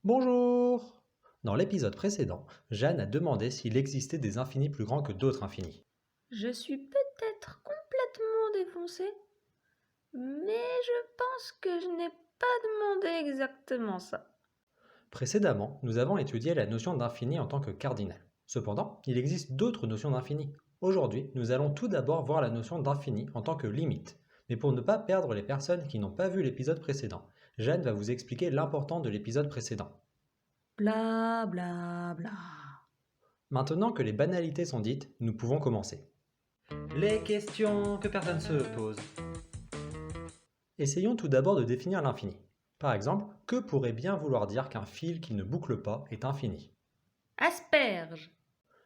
Bonjour! Dans l'épisode précédent, Jeanne a demandé s'il existait des infinis plus grands que d'autres infinis. Je suis peut-être complètement défoncée, mais je pense que je n'ai pas demandé exactement ça. Précédemment, nous avons étudié la notion d'infini en tant que cardinal. Cependant, il existe d'autres notions d'infini. Aujourd'hui, nous allons tout d'abord voir la notion d'infini en tant que limite. Mais pour ne pas perdre les personnes qui n'ont pas vu l'épisode précédent, Jeanne va vous expliquer l'important de l'épisode précédent. Bla bla bla. Maintenant que les banalités sont dites, nous pouvons commencer. Les questions que personne se pose. Essayons tout d'abord de définir l'infini. Par exemple, que pourrait bien vouloir dire qu'un fil qui ne boucle pas est infini? Asperge.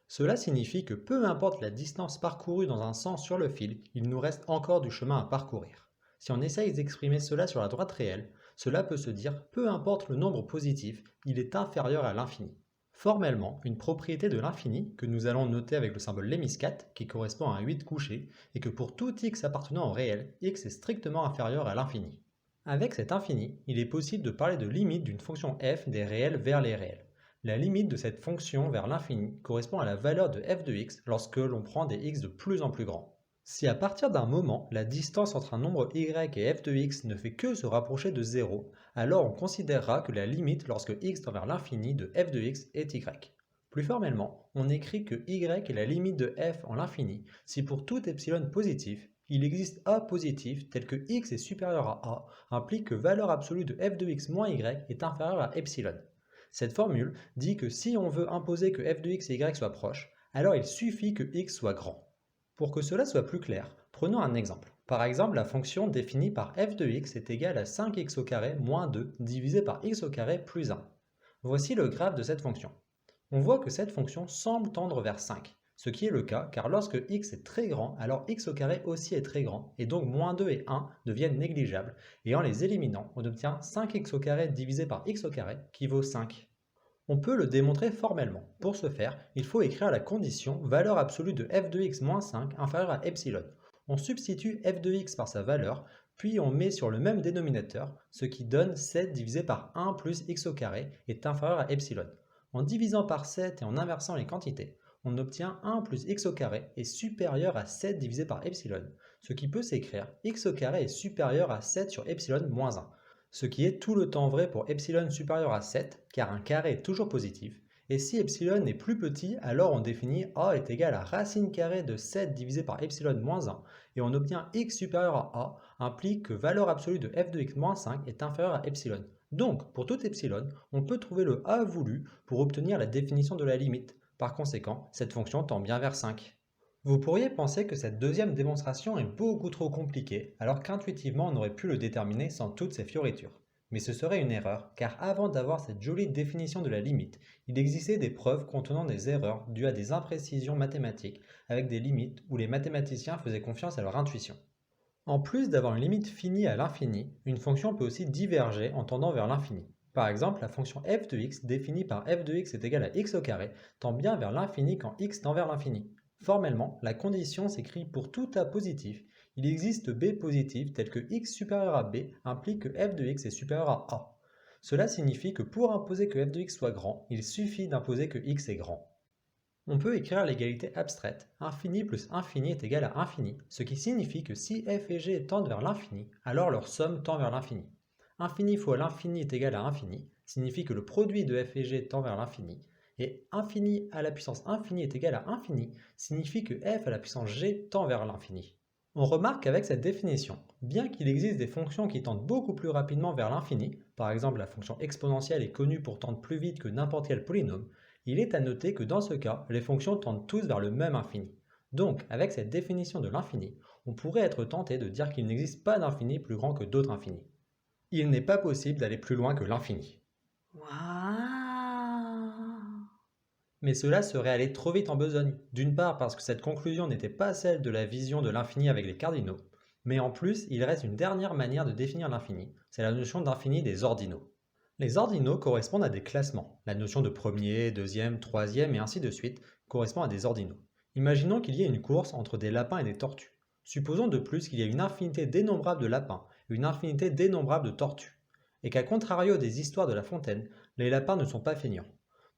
Cela signifie que peu importe la distance parcourue dans un sens sur le fil, il nous reste encore du chemin à parcourir. Si on essaye d'exprimer cela sur la droite réelle, cela peut se dire peu importe le nombre positif, il est inférieur à l'infini. Formellement, une propriété de l'infini, que nous allons noter avec le symbole lémiscate, qui correspond à un 8 couché, est que pour tout x appartenant au réel, x est strictement inférieur à l'infini. Avec cet infini, il est possible de parler de limite d'une fonction f des réels vers les réels. La limite de cette fonction vers l'infini correspond à la valeur de f de x lorsque l'on prend des x de plus en plus grands. Si à partir d'un moment, la distance entre un nombre y et f de x ne fait que se rapprocher de 0, alors on considérera que la limite lorsque x tend vers l'infini de f de x est y. Plus formellement, on écrit que y est la limite de f en l'infini si pour tout epsilon positif, il existe a positif tel que x est supérieur à a implique que valeur absolue de f de x moins y est inférieure à epsilon. Cette formule dit que si on veut imposer que f de x et y soient proches, alors il suffit que x soit grand. Pour que cela soit plus clair, prenons un exemple. Par exemple, la fonction définie par f de x est égale à 5x au carré moins 2 divisé par x au carré plus 1. Voici le graphe de cette fonction. On voit que cette fonction semble tendre vers 5, ce qui est le cas car lorsque x est très grand, alors x au carré aussi est très grand, et donc moins 2 et 1 deviennent négligeables, et en les éliminant, on obtient 5x au carré divisé par x au carré, qui vaut 5. On peut le démontrer formellement. Pour ce faire, il faut écrire la condition valeur absolue de f de x moins 5 inférieure à epsilon. On substitue f de x par sa valeur, puis on met sur le même dénominateur, ce qui donne 7 divisé par 1 plus x au carré est inférieur à epsilon. En divisant par 7 et en inversant les quantités, on obtient 1 plus x au carré est supérieur à 7 divisé par epsilon, ce qui peut s'écrire x au carré est supérieur à 7 sur epsilon moins 1, ce qui est tout le temps vrai pour epsilon supérieur à 7, car un carré est toujours positif, et si epsilon est plus petit, alors on définit a est égal à racine carrée de 7 divisé par epsilon moins 1, et on obtient x supérieur à a, implique que valeur absolue de f de x moins 5 est inférieure à epsilon. Donc, pour tout epsilon, on peut trouver le a voulu pour obtenir la définition de la limite. Par conséquent, cette fonction tend bien vers 5. Vous pourriez penser que cette deuxième démonstration est beaucoup trop compliquée, alors qu'intuitivement on aurait pu le déterminer sans toutes ces fioritures. Mais ce serait une erreur, car avant d'avoir cette jolie définition de la limite, il existait des preuves contenant des erreurs dues à des imprécisions mathématiques, avec des limites où les mathématiciens faisaient confiance à leur intuition. En plus d'avoir une limite finie à l'infini, une fonction peut aussi diverger en tendant vers l'infini. Par exemple, la fonction f de x définie par f de x est égale à x au carré tend bien vers l'infini quand x tend vers l'infini. Formellement, la condition s'écrit pour tout a positif. Il existe b positif tel que x supérieur à b implique que f de x est supérieur à a. Cela signifie que pour imposer que f de x soit grand, il suffit d'imposer que x est grand. On peut écrire l'égalité abstraite, infini plus infini est égal à infini, ce qui signifie que si f et g tendent vers l'infini, alors leur somme tend vers l'infini. Infini fois l'infini est égal à infini, signifie que le produit de f et g tend vers l'infini, et infini à la puissance infinie est égal à infini, signifie que f à la puissance g tend vers l'infini. On remarque qu'avec cette définition, bien qu'il existe des fonctions qui tendent beaucoup plus rapidement vers l'infini, par exemple la fonction exponentielle est connue pour tendre plus vite que n'importe quel polynôme, il est à noter que dans ce cas, les fonctions tendent tous vers le même infini. Donc, avec cette définition de l'infini, on pourrait être tenté de dire qu'il n'existe pas d'infini plus grand que d'autres infinis. Il n'est pas possible d'aller plus loin que l'infini. Waouh! Mais cela serait aller trop vite en besogne, d'une part parce que cette conclusion n'était pas celle de la vision de l'infini avec les cardinaux, mais en plus, il reste une dernière manière de définir l'infini, c'est la notion d'infini des ordinaux. Les ordinaux correspondent à des classements. La notion de premier, deuxième, troisième et ainsi de suite correspond à des ordinaux. Imaginons qu'il y ait une course entre des lapins et des tortues. Supposons de plus qu'il y ait une infinité dénombrable de lapins et une infinité dénombrable de tortues. et qu'à contrario des histoires de La Fontaine, les lapins ne sont pas feignants.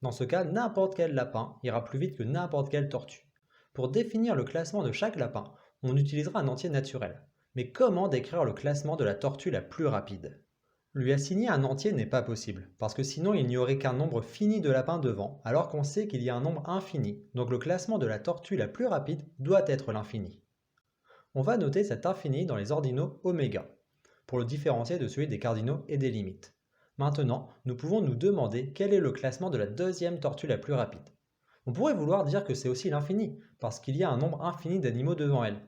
Dans ce cas, n'importe quel lapin ira plus vite que n'importe quelle tortue. Pour définir le classement de chaque lapin, on utilisera un entier naturel. Mais comment décrire le classement de la tortue la plus rapide? Lui assigner un entier n'est pas possible, parce que sinon il n'y aurait qu'un nombre fini de lapins devant, alors qu'on sait qu'il y a un nombre infini, donc le classement de la tortue la plus rapide doit être l'infini. On va noter cet infini dans les ordinaux oméga, pour le différencier de celui des cardinaux et des limites. Maintenant, nous pouvons nous demander quel est le classement de la deuxième tortue la plus rapide. On pourrait vouloir dire que c'est aussi l'infini, parce qu'il y a un nombre infini d'animaux devant elle.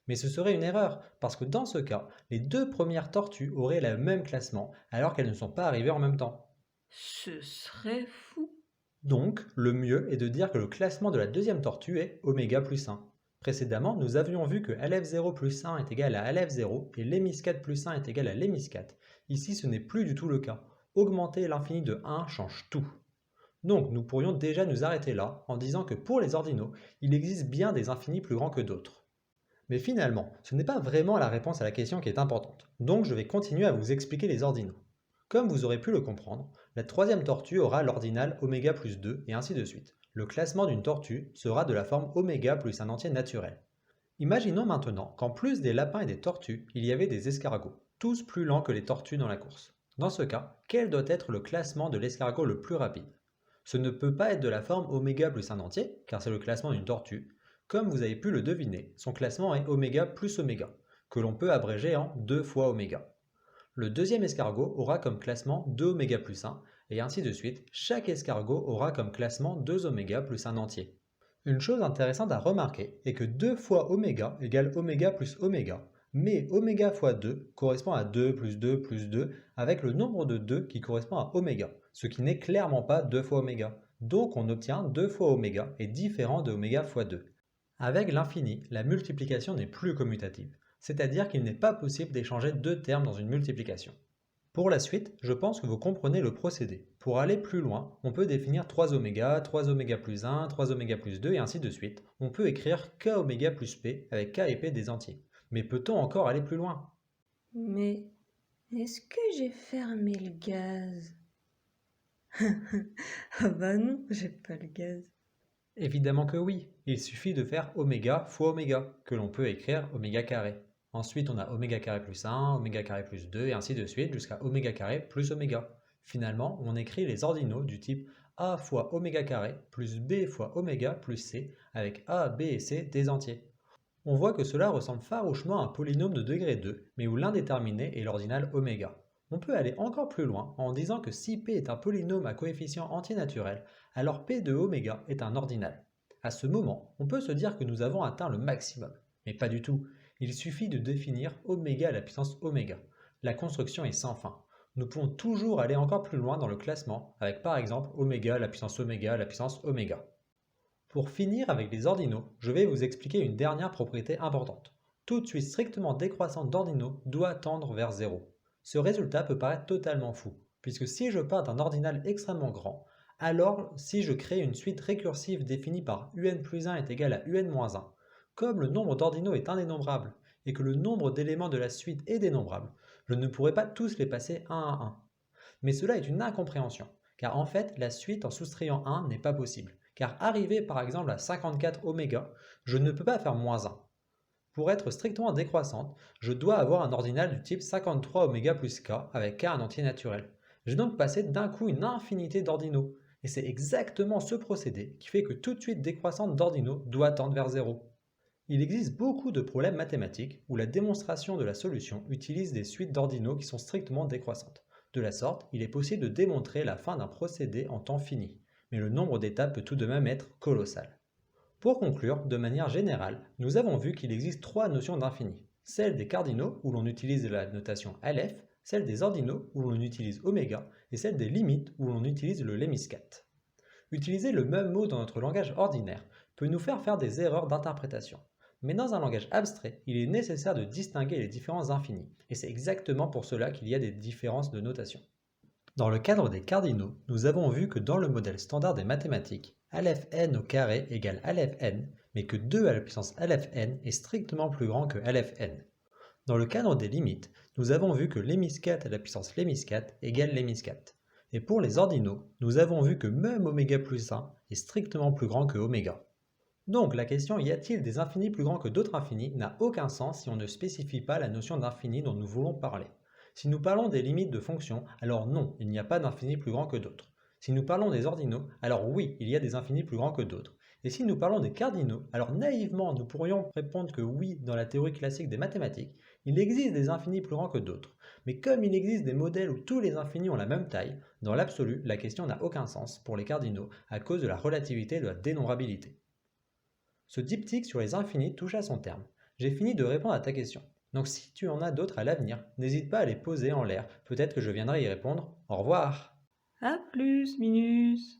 Mais ce serait une erreur, parce que dans ce cas, les deux premières tortues auraient le même classement, alors qu'elles ne sont pas arrivées en même temps. Ce serait fou. Donc, le mieux est de dire que le classement de la deuxième tortue est oméga plus 1. Précédemment, nous avions vu que LF0 plus 1 est égal à LF0 et l'hémiscate plus 1 est égal à l'hémiscate. Ici, ce n'est plus du tout le cas. Augmenter l'infini de 1 change tout. Donc, nous pourrions déjà nous arrêter là en disant que pour les ordinaux, il existe bien des infinis plus grands que d'autres. Mais finalement, ce n'est pas vraiment la réponse à la question qui est importante. Donc, je vais continuer à vous expliquer les ordinaux. Comme vous aurez pu le comprendre, la troisième tortue aura l'ordinal oméga plus 2 et ainsi de suite. Le classement d'une tortue sera de la forme oméga plus un entier naturel. Imaginons maintenant qu'en plus des lapins et des tortues, il y avait des escargots, tous plus lents que les tortues dans la course. Dans ce cas, quel doit être le classement de l'escargot le plus rapide? Ce ne peut pas être de la forme oméga plus un entier, car c'est le classement d'une tortue. Comme vous avez pu le deviner, son classement est oméga plus oméga, que l'on peut abréger en 2 fois oméga. Le deuxième escargot aura comme classement 2 oméga plus 1, et ainsi de suite, chaque escargot aura comme classement 2 oméga plus un entier. Une chose intéressante à remarquer est que 2 fois oméga égale oméga plus oméga, mais oméga fois 2 correspond à 2 plus 2 plus 2 avec le nombre de 2 qui correspond à oméga, ce qui n'est clairement pas 2 fois oméga. Donc on obtient 2 fois oméga est différent de oméga fois 2. Avec l'infini, la multiplication n'est plus commutative, c'est-à-dire qu'il n'est pas possible d'échanger deux termes dans une multiplication. Pour la suite, je pense que vous comprenez le procédé. Pour aller plus loin, on peut définir 3 oméga plus 1, 3 oméga plus 2 et ainsi de suite. On peut écrire k oméga plus p avec k et p des entiers. Mais peut-on encore aller plus loin? Mais est-ce que j'ai fermé le gaz? Ah bah non, j'ai pas le gaz. Évidemment que oui, il suffit de faire oméga fois oméga, que l'on peut écrire oméga carré. Ensuite, on a oméga carré plus 1, oméga carré plus 2, et ainsi de suite jusqu'à oméga carré plus oméga. Finalement, on écrit les ordinaux du type a fois oméga carré plus b fois oméga plus c avec a, b et c des entiers. On voit que cela ressemble farouchement à un polynôme de degré 2, mais où l'indéterminé est l'ordinal oméga. On peut aller encore plus loin en disant que si p est un polynôme à coefficient entier naturel, alors p de oméga est un ordinal. À ce moment, on peut se dire que nous avons atteint le maximum. Mais pas du tout. Il suffit de définir oméga à la puissance oméga. La construction est sans fin. Nous pouvons toujours aller encore plus loin dans le classement avec par exemple oméga à la puissance oméga à la puissance oméga. Pour finir avec les ordinaux, je vais vous expliquer une dernière propriété importante. Toute suite strictement décroissante d'ordinaux doit tendre vers 0. Ce résultat peut paraître totalement fou, puisque si je pars d'un ordinal extrêmement grand, alors si je crée une suite récursive définie par un plus 1 est égal à un-1, comme le nombre d'ordinaux est indénombrable et que le nombre d'éléments de la suite est dénombrable, je ne pourrai pas tous les passer un à un. Mais cela est une incompréhension, car en fait la suite en soustrayant 1 n'est pas possible, car arrivé par exemple à 54 oméga, je ne peux pas faire moins 1. Pour être strictement décroissante, je dois avoir un ordinal du type 53 oméga plus k avec k un entier naturel. J'ai donc passé d'un coup une infinité d'ordinaux, et c'est exactement ce procédé qui fait que toute suite décroissante d'ordinaux doit tendre vers 0. Il existe beaucoup de problèmes mathématiques où la démonstration de la solution utilise des suites d'ordinaux qui sont strictement décroissantes. De la sorte, il est possible de démontrer la fin d'un procédé en temps fini, mais le nombre d'étapes peut tout de même être colossal. Pour conclure, de manière générale, nous avons vu qu'il existe trois notions d'infini. Celle des cardinaux, où l'on utilise la notation LF, celle des ordinaux, où l'on utilise oméga, et celle des limites, où l'on utilise le lémiscate. Utiliser le même mot dans notre langage ordinaire peut nous faire des erreurs d'interprétation. Mais dans un langage abstrait, il est nécessaire de distinguer les différences infinis, et c'est exactement pour cela qu'il y a des différences de notation. Dans le cadre des cardinaux, nous avons vu que dans le modèle standard des mathématiques, Aleph-n au carré égale Aleph-n, mais que 2 à la puissance Aleph-n est strictement plus grand que Aleph-n. Dans le cadre des limites, nous avons vu que l'hémiscate à la puissance l'hémiscate égale l'hémiscate. Et pour les ordinaux, nous avons vu que même oméga plus 1 est strictement plus grand que oméga. Donc la question y a-t-il des infinis plus grands que d'autres infinis n'a aucun sens si on ne spécifie pas la notion d'infini dont nous voulons parler. Si nous parlons des limites de fonctions, alors non, il n'y a pas d'infini plus grand que d'autres. Si nous parlons des ordinaux, alors oui, il y a des infinis plus grands que d'autres. Et si nous parlons des cardinaux, alors naïvement nous pourrions répondre que oui, dans la théorie classique des mathématiques, il existe des infinis plus grands que d'autres. Mais comme il existe des modèles où tous les infinis ont la même taille, dans l'absolu, la question n'a aucun sens pour les cardinaux à cause de la relativité et de la dénombrabilité. Ce diptyque sur les infinis touche à son terme. J'ai fini de répondre à ta question. Donc si tu en as d'autres à l'avenir, n'hésite pas à les poser en l'air, peut-être que je viendrai y répondre. Au revoir! À plus, Minus!